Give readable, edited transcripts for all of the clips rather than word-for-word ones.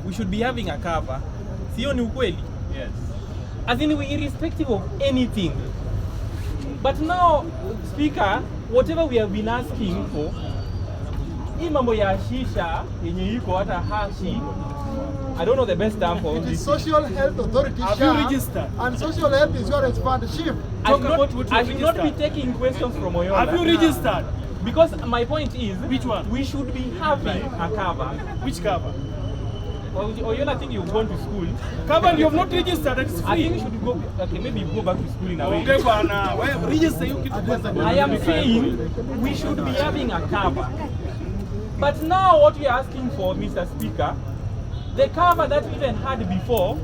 we should be having a cover. Sio ni ukweli? Yes. As in, irrespective of anything. But now, Speaker, whatever we have been asking for, hii mambo ya shisha yenye iko hata hashi, I don't know the best term for this. Social Health Authority. Have you registered? And Social Health Insurance Fund Chief. I should not be taking questions from Oyola. Have you registered? Because my point is, which one? We should be having a cover. Which cover? Oyola, I think you've gone to school. Cover, you have not registered, it's free. I think you should go, okay, maybe you go back to school in a way. Okay, bana, register you kitu kwanza. I am saying we should be having a cover. But now what we are asking for, Mr. Speaker, the cover that we even had before,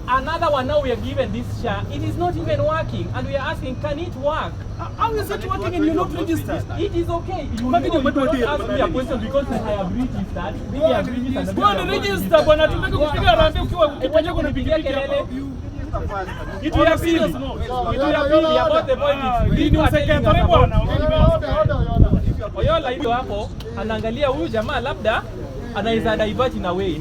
another one now we are given this share, it is not even working, and we are asking, can it work? How is it working and you're not registered? It is okay. You cannot ask me a question because I have registered. Maybe I have registered. Go and register, bwana, tunataka kupiga rambi ukiwa ukipatia kuna pigia kelele. It will appeal. It will appeal about the point. Ni usekretari bwana. Oyola ito hapo, anaangalia huyu jamaa labda anaweza divert in a way.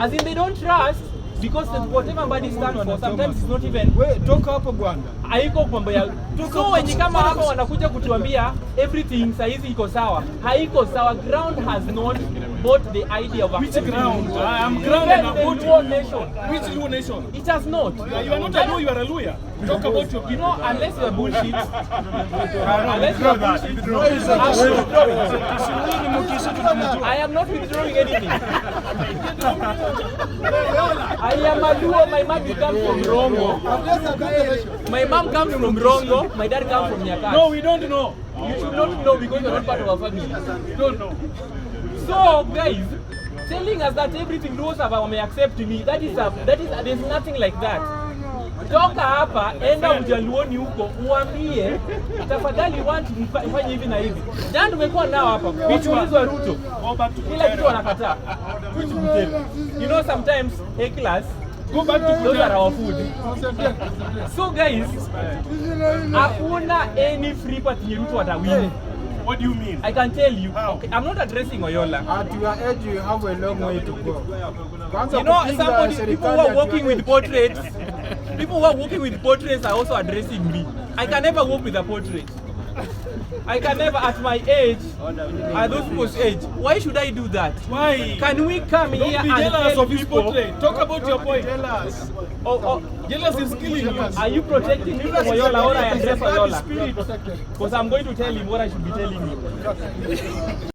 As in they don't trust because whatever body stands for sometimes it's not even. Wait, toka hapo bwana. Haiko mambo ya. So wenye kama hapa wanakuja kutuambia everything saizi iko sawa. Haiko sawa. Ground has not bought the idea of which ground? I am grounded on Luo nation. Which Luo nation? It has not. You are not a Luo, you are a Luya. Talk about your people. You know, unless you are bullshit. Unless you are bullshit. I am not withdrawing anything. I am a Luo. My mom comes from Rongo. My mom comes from Rongo. My dad comes from Nyakach. No, we don't know. You should not know because you are not part of our family. We don't know. So, guys, telling us that everything Luos have may accept me, there's nothing like that. Toka hapa, enda ujaluoni huko, uambie, tafadhali want ifanye hivi na hivi. Jana tumekuwa nao hapa, kuulizwa Ruto. Kila kitu wanakataa. You know, sometimes, hey class, go back to those are our food. So guys, hakuna any free part yenye Ruto atawini. What do you mean? I can tell you. How? Okay, I'm not addressing Oyola. At your age, you have a long way to go. You know, people who are working with portraits, people who are working with portraits are also addressing me. I can never work with a portrait. I can never, at my age, at those people's age. Why should I do that? Why? Can we come Don't here be and jealous tell of his people? portrait. Talk about your point. Jealous. Jealous is killing you. Are you protecting me from Oyola or I address Oyola? Because I'm going to tell him what I should be telling him.